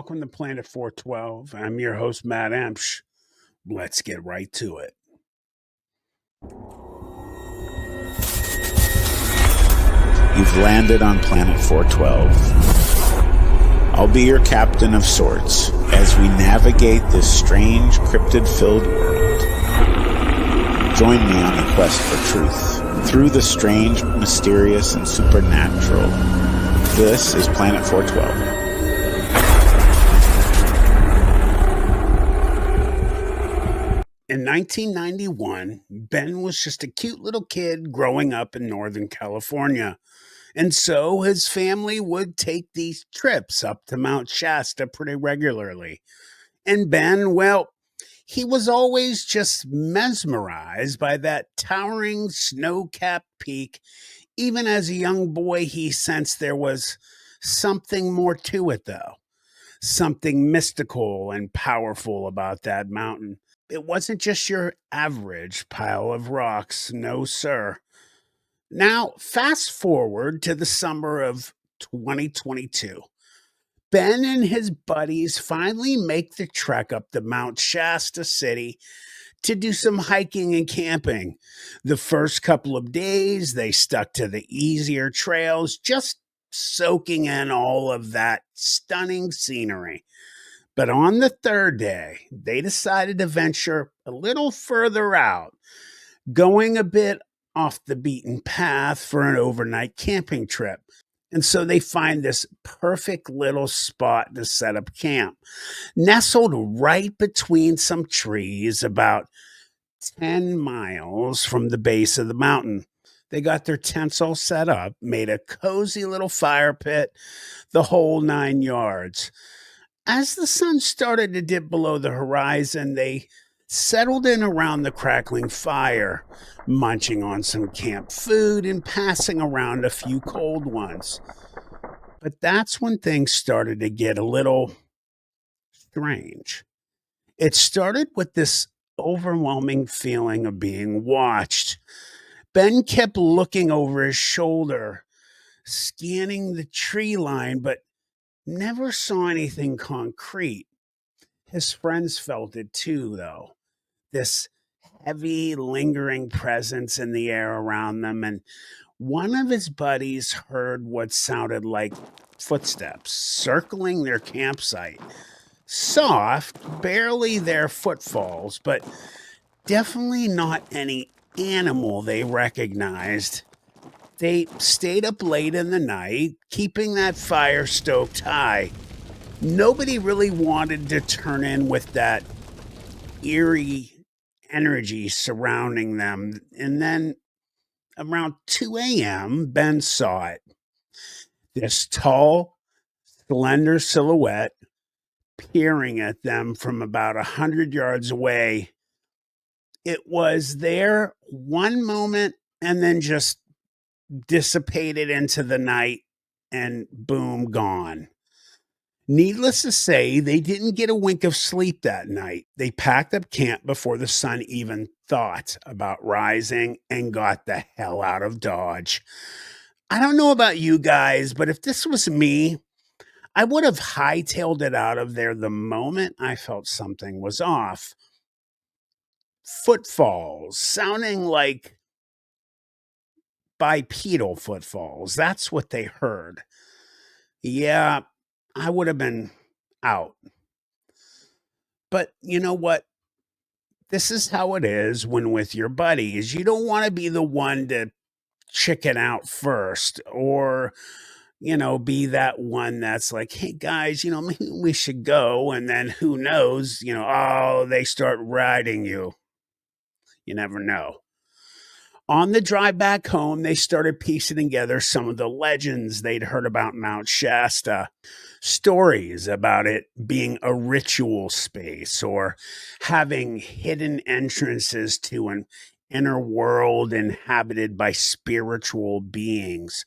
welcome to Planet 412. I'm your host, Matt Emsh. Let's get right to it. You've landed on Planet 412. I'll be your captain of sorts as we navigate this strange, cryptid-filled world. Join me on the quest for truth, through the strange, mysterious, and supernatural. This is Planet 412. In 1991, Ben was just a cute little kid growing up in Northern California. And so his family would take these trips up to Mount Shasta pretty regularly. And Ben, well, he was always just mesmerized by that towering snow-capped peak. Even as a young boy, he sensed there was something more to it, though. Something mystical and powerful about that mountain. It wasn't just your average pile of rocks, no, sir. Now, fast forward to the summer of 2022. Ben and his buddies finally make the trek up to Mount Shasta City to do some hiking and camping. The first couple of days, they stuck to the easier trails, just soaking in all of that stunning scenery. But on the third day, they decided to venture a little further out, going a bit off the beaten path for an overnight camping trip. And so they find this perfect little spot to set up camp, nestled right between some trees about 10 miles from the base of the mountain. They got their tents all set up, made a cozy little fire pit, the whole 9 yards. As the sun started to dip below the horizon, they settled in around the crackling fire, munching on some camp food and passing around a few cold ones. But that's when things started to get a little strange. It started with this overwhelming feeling of being watched. Ben kept looking over his shoulder, scanning the tree line, but never saw anything concrete. His friends felt it too, though. This heavy, lingering presence in the air around them. And one of his buddies heard what sounded like footsteps circling their campsite. Soft, barely their footfalls, but definitely not any animal they recognized. They stayed up late in the night, keeping that fire stoked high. Nobody really wanted to turn in with that eerie energy surrounding them. And then around 2 a.m., Ben saw it. This tall, slender silhouette peering at them from about 100 yards away. It was there one moment and then just dissipated into the night and boom, gone. Needless to say, they didn't get a wink of sleep that night. They packed up camp before the sun even thought about rising and got the hell out of Dodge. I don't know about you guys, but if this was me, I would have hightailed it out of there the moment I felt something was off. Footfalls, sounding like bipedal footfalls. That's what they heard. Yeah, I would have been out. But you know what? This is how it is when with your buddies. You don't want to be the one to chicken out first or, be that one that's like, hey guys, maybe we should go. And then who knows, oh, they start riding you. You never know. On the drive back home, they started piecing together some of the legends they'd heard about Mount Shasta. Stories about it being a ritual space or having hidden entrances to an inner world inhabited by spiritual beings.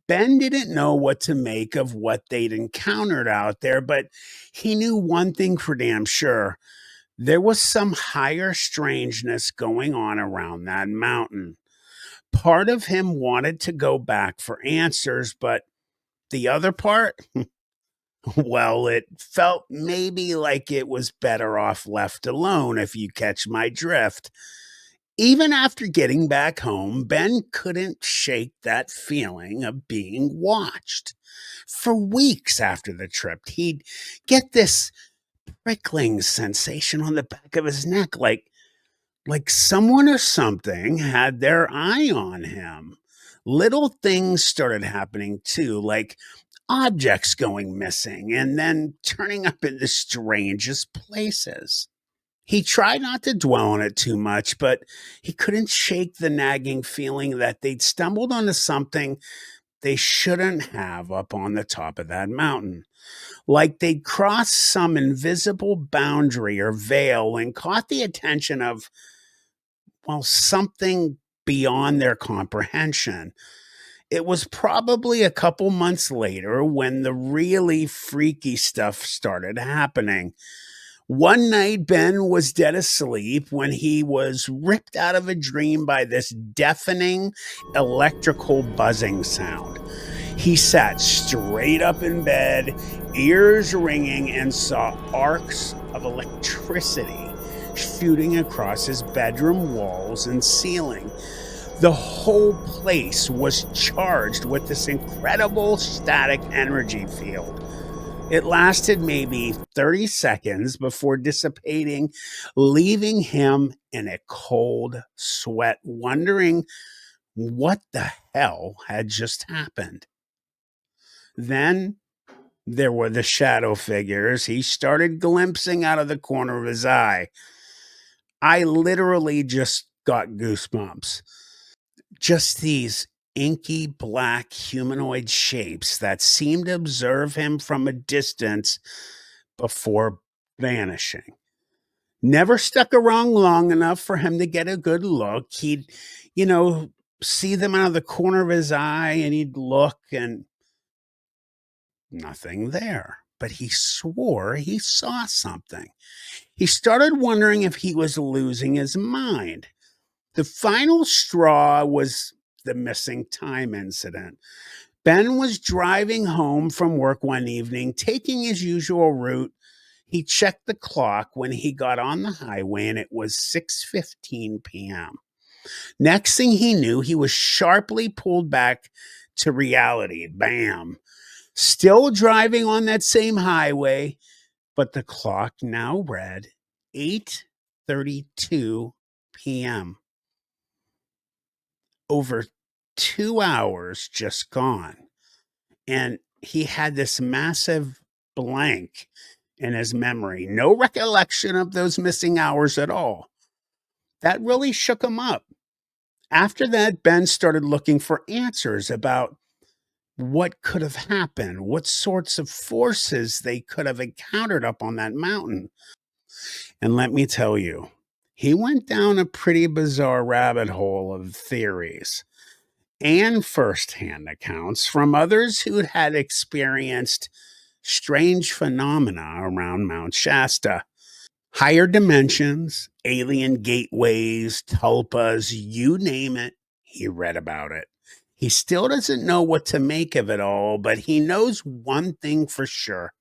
Ben didn't know what to make of what they'd encountered out there, but he knew one thing for damn sure. There was some higher strangeness going on around that mountain. Part of him wanted to go back for answers, but the other part, Well, it felt maybe like it was better off left alone, if you catch my drift. Even after getting back home, Ben couldn't shake that feeling of being watched. For weeks after the trip, he'd get this prickling sensation on the back of his neck, like someone or something had their eye on him. Little things started happening too, like objects going missing and then turning up in the strangest places. He tried not to dwell on it too much, but he couldn't shake the nagging feeling that they'd stumbled onto something they shouldn't have up on the top of that mountain. Like they'd crossed some invisible boundary or veil and caught the attention of, well, something beyond their comprehension. It was probably a couple months later when the really freaky stuff started happening. One night, Ben was dead asleep when he was ripped out of a dream by this deafening electrical buzzing sound. He sat straight up in bed, ears ringing, and saw arcs of electricity shooting across his bedroom walls and ceiling. The whole place was charged with this incredible static energy field. It lasted maybe 30 seconds before dissipating, leaving him in a cold sweat, wondering what the hell had just happened. Then there were the shadow figures he started glimpsing out of the corner of his eye. I literally just got goosebumps. Just these inky black humanoid shapes that seemed to observe him from a distance before vanishing. Never stuck around long enough for him to get a good look. He'd, you know, see them out of the corner of his eye and he'd look and nothing there. But he swore he saw something. He started wondering if he was losing his mind. The final straw was the missing time incident. Ben was driving home from work one evening, taking his usual route. He checked the clock when he got on the highway and it was 6:15 p.m. Next thing he knew, he was sharply pulled back to reality. Bam. Still driving on that same highway, but the clock now read 8:32 p.m. Over 2 hours just gone. And he had this massive blank in his memory. No recollection of those missing hours at all. That really shook him up. After that, Ben started looking for answers about what could have happened, what sorts of forces they could have encountered up on that mountain. And let me tell you, he went down a pretty bizarre rabbit hole of theories and firsthand accounts from others who had experienced strange phenomena around Mount Shasta. Higher dimensions, alien gateways, tulpas, you name it, he read about it. He still doesn't know what to make of it all, but he knows one thing for sure.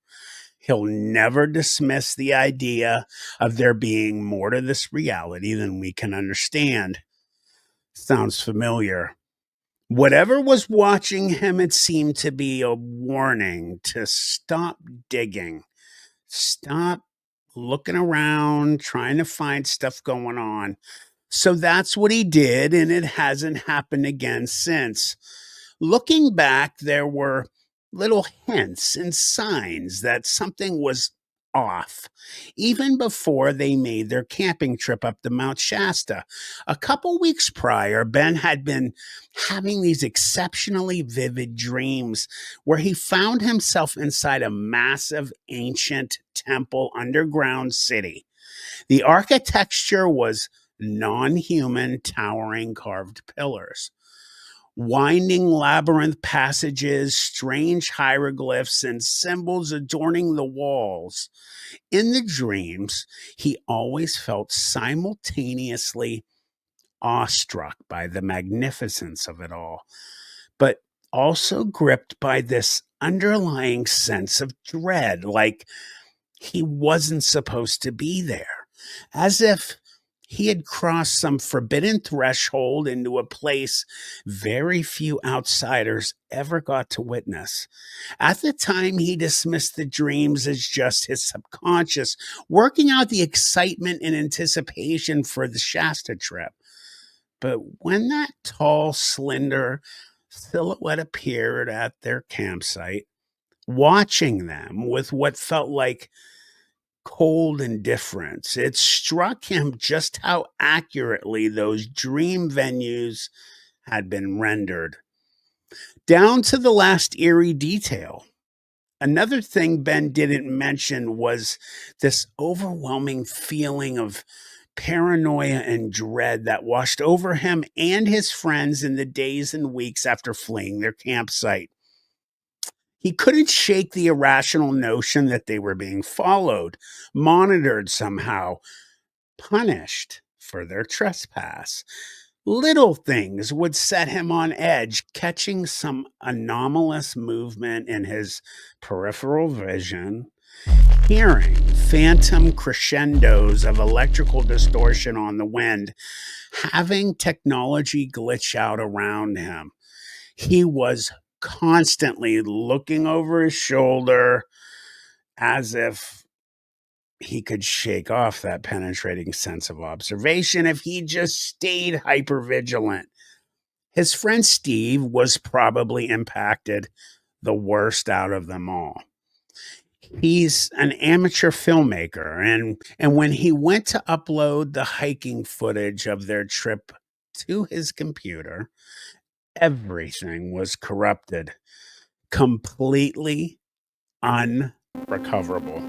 He'll never dismiss the idea of there being more to this reality than we can understand. Sounds familiar. Whatever was watching him, it seemed to be a warning to stop digging, stop looking around, trying to find stuff going on. So that's what he did, and it hasn't happened again since. Looking back, there were little hints and signs that something was off, even before they made their camping trip up to Mount Shasta. A couple weeks prior, Ben had been having these exceptionally vivid dreams where he found himself inside a massive ancient temple underground city. The architecture was non human, towering carved pillars, winding labyrinth passages, strange hieroglyphs, and symbols adorning the walls. In the dreams, he always felt simultaneously awestruck by the magnificence of it all, but also gripped by this underlying sense of dread, like he wasn't supposed to be there, as if he had crossed some forbidden threshold into a place very few outsiders ever got to witness. At the time, he dismissed the dreams as just his subconscious, working out the excitement and anticipation for the Shasta trip. But when that tall, slender silhouette appeared at their campsite, watching them with what felt like cold indifference, it struck him just how accurately those dream venues had been rendered, down to the last eerie detail. Another thing Ben didn't mention was this overwhelming feeling of paranoia and dread that washed over him and his friends in the days and weeks after fleeing their campsite. He couldn't shake the irrational notion that they were being followed, monitored somehow, punished for their trespass. Little things would set him on edge, catching some anomalous movement in his peripheral vision, hearing phantom crescendos of electrical distortion on the wind, having technology glitch out around him. He was constantly looking over his shoulder as if he could shake off that penetrating sense of observation if he just stayed hypervigilant. His friend Steve was probably impacted the worst out of them all. He's an amateur filmmaker, and when he went to upload the hiking footage of their trip to his computer, everything was corrupted, completely unrecoverable.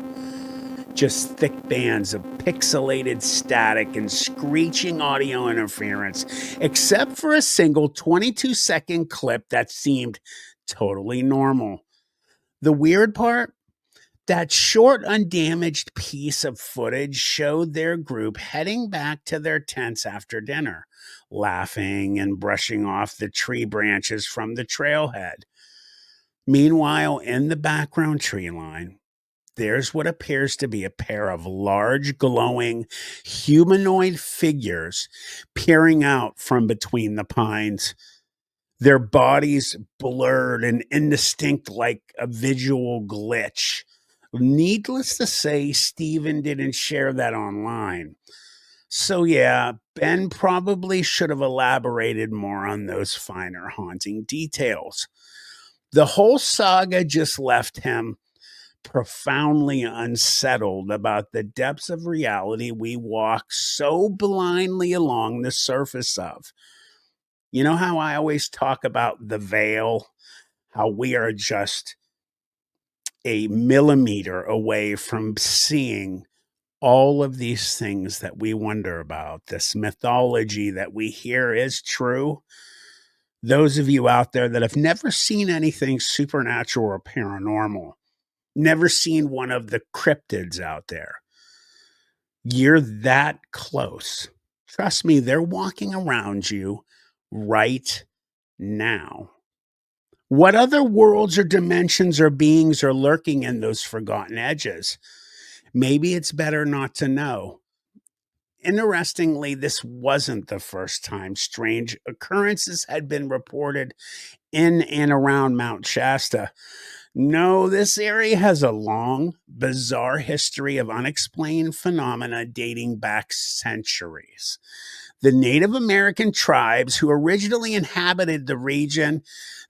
Just thick bands of pixelated static and screeching audio interference, except for a single 22-second clip that seemed totally normal. The weird part? That short, undamaged piece of footage showed their group heading back to their tents after dinner, laughing and brushing off the tree branches from the trailhead. Meanwhile, in the background tree line, there's what appears to be a pair of large, glowing, humanoid figures peering out from between the pines, their bodies blurred and indistinct like a visual glitch. Needless to say, Steven didn't share that online. So, yeah, Ben probably should have elaborated more on those finer haunting details. The whole saga just left him profoundly unsettled about the depths of reality we walk so blindly along the surface of. You know how I always talk about the veil, how we are just a millimeter away from seeing all of these things that we wonder about, this mythology that we hear is true. Those of you out there that have never seen anything supernatural or paranormal, never seen one of the cryptids out there, you're that close. Trust me, they're walking around you right now. What other worlds or dimensions or beings are lurking in those forgotten edges? Maybe it's better not to know. Interestingly, this wasn't the first time strange occurrences had been reported in and around Mount Shasta. No, this area has a long, bizarre history of unexplained phenomena dating back centuries. The Native American tribes who originally inhabited the region,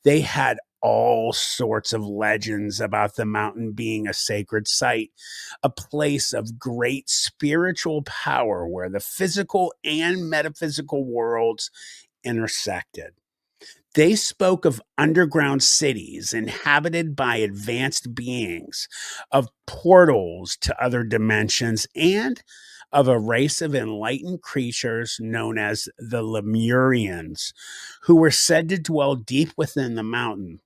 they had all sorts of legends about the mountain being a sacred site, a place of great spiritual power where the physical and metaphysical worlds intersected. They spoke of underground cities inhabited by advanced beings, of portals to other dimensions, and of a race of enlightened creatures known as the Lemurians, who were said to dwell deep within the mountain.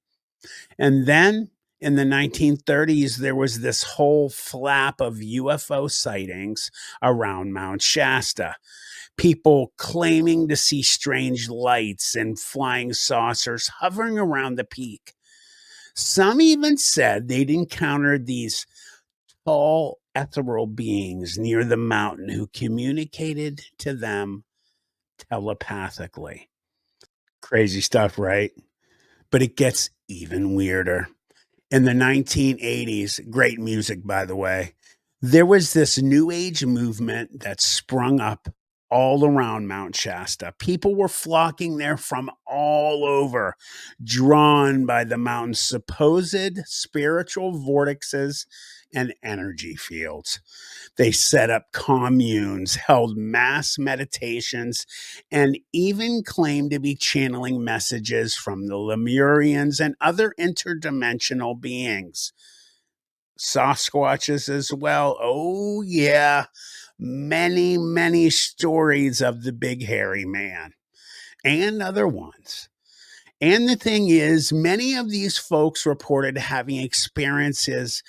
And then In the 1930s, there was this whole flap of UFO sightings around Mount Shasta. People claiming to see strange lights and flying saucers hovering around the peak. Some even said they'd encountered these tall, ethereal beings near the mountain who communicated to them telepathically. Crazy stuff, right? But it gets even weirder. In the 1980s, great music, by the way, there was this new age movement that sprung up all around Mount Shasta. People were flocking there from all over, drawn by the mountain's supposed spiritual vortexes and energy fields. They set up communes, held mass meditations, and even claimed to be channeling messages from the Lemurians and other interdimensional beings. Sasquatches as well. Oh, yeah. Many, many stories of the big hairy man and other ones. And the thing is, many of these folks reported having experiences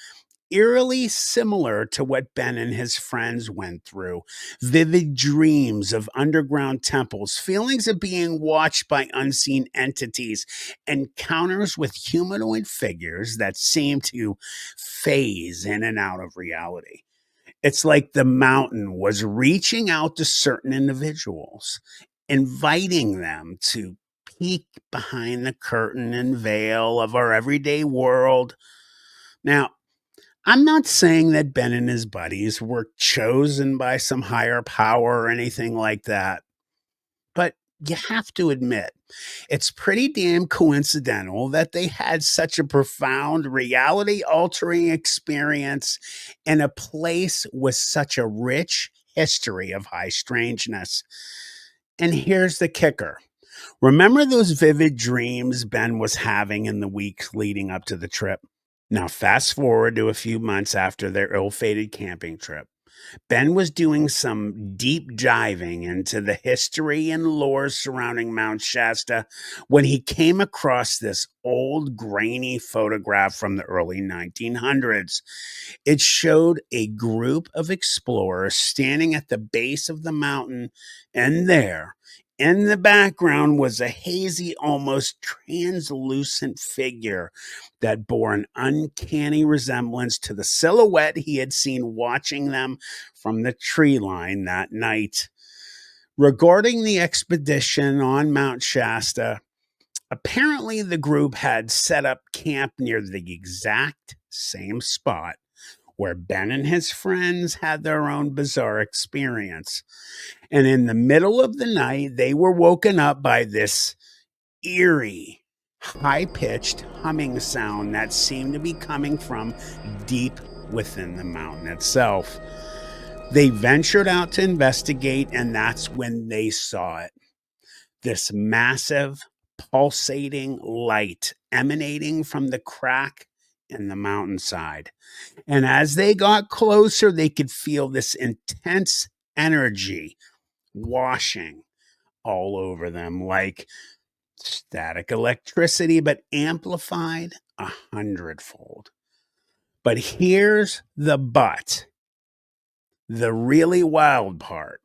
eerily similar to what Ben and his friends went through. Vivid dreams of underground temples, feelings of being watched by unseen entities, encounters with humanoid figures that seem to phase in and out of reality. It's like the mountain was reaching out to certain individuals, inviting them to peek behind the curtain and veil of our everyday world. Now, I'm not saying that Ben and his buddies were chosen by some higher power or anything like that, but you have to admit, it's pretty damn coincidental that they had such a profound reality altering experience in a place with such a rich history of high strangeness. And here's the kicker. Remember those vivid dreams Ben was having in the weeks leading up to the trip? Now, fast forward to a few months after their ill fated camping trip. Ben was doing some deep diving into the history and lore surrounding Mount Shasta when he came across this old grainy photograph from the early 1900s. It showed a group of explorers standing at the base of the mountain, and there, in the background, was a hazy, almost translucent figure that bore an uncanny resemblance to the silhouette he had seen watching them from the tree line that night. Regarding the expedition on Mount Shasta, apparently the group had set up camp near the exact same spot where Ben and his friends had their own bizarre experience. And in the middle of the night, they were woken up by this eerie, high pitched humming sound that seemed to be coming from deep within the mountain itself. They ventured out to investigate, and that's when they saw it. This massive, pulsating light emanating from the crack in the mountainside. And as they got closer, they could feel this intense energy washing all over them like static electricity, but amplified 100-fold. But here's the but, the really wild part.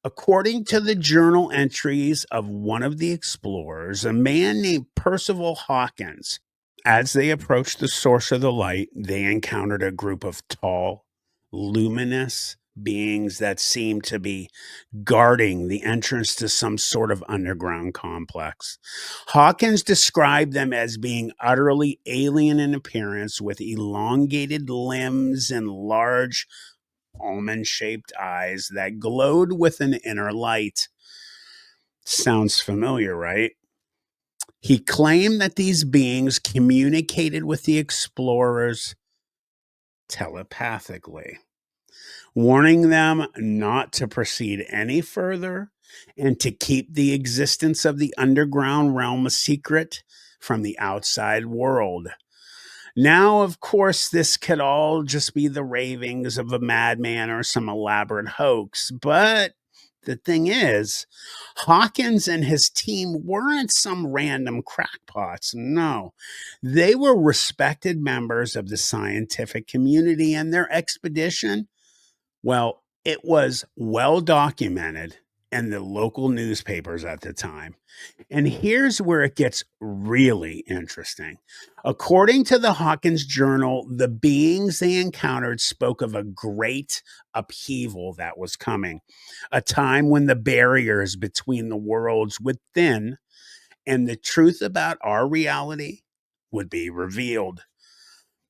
According to the journal entries of one of the explorers, a man named Percival Hawkins, as they approached the source of the light, they encountered a group of tall, luminous beings that seemed to be guarding the entrance to some sort of underground complex. Hawkins described them as being utterly alien in appearance with elongated limbs and large almond shaped eyes that glowed with an inner light. Sounds familiar, right? He claimed that these beings communicated with the explorers telepathically, warning them not to proceed any further and to keep the existence of the underground realm a secret from the outside world. Now, of course, this could all just be the ravings of a madman or some elaborate hoax, but The thing is, Hawkins and his team weren't some random crackpots. No, they were respected members of the scientific community, and their expedition, well, it was well documented in the local newspapers at the time. And here's where it gets really interesting. According to the Hawkins Journal, the beings they encountered spoke of a great upheaval that was coming, a time when the barriers between the worlds would thin and the truth about our reality would be revealed.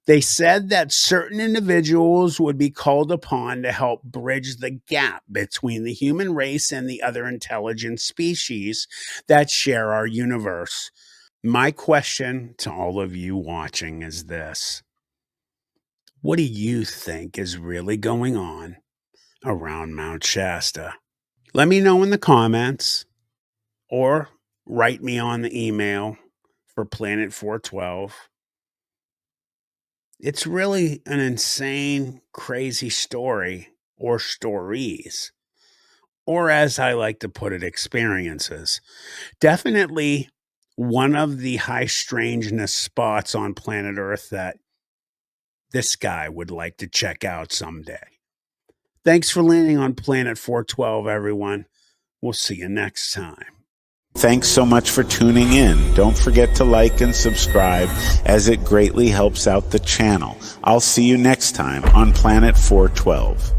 They said that certain individuals would be called upon to help bridge the gap between the human race and the other intelligent species that share our universe. My question to all of you watching is this: what do you think is really going on around Mount Shasta? Let me know in the comments or write me on the email for Planet 412. It's really an insane, crazy story, or stories, or as I like to put it, experiences. Definitely one of the high strangeness spots on planet Earth that this guy would like to check out someday. Thanks for landing on Planet 412, everyone. We'll see you next time. Thanks so much for tuning in. Don't forget to like and subscribe, as it greatly helps out the channel. I'll see you next time on Planet 412.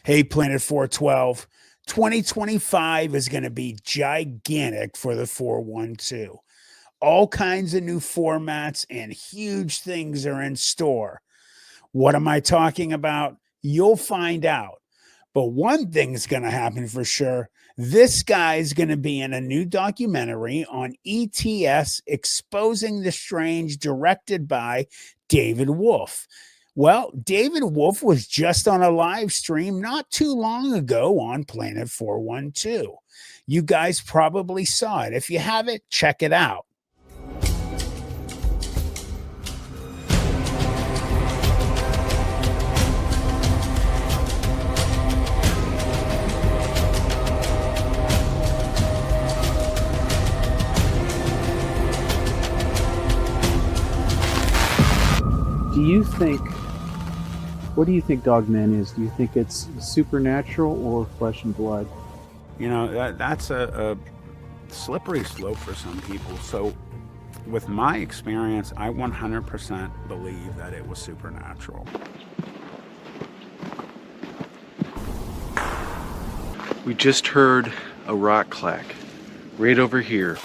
Hey, Planet 412, 2025 is going to be gigantic for the 412. All kinds of new formats and huge things are in store. What am I talking about? You'll find out. But one thing's going to happen for sure. This guy's going to be in a new documentary on ETS, Exposing the Strange, directed by David Wolf. Well, David Wolf was just on a live stream not too long ago on Planet 412. You guys probably saw it. If you haven't, check it out. What do you think dogman is? Do you think it's supernatural or flesh and blood? You know, that's a slippery slope for some people. So, with my experience, I 100% believe that it was supernatural. We just heard a rock clack right over here.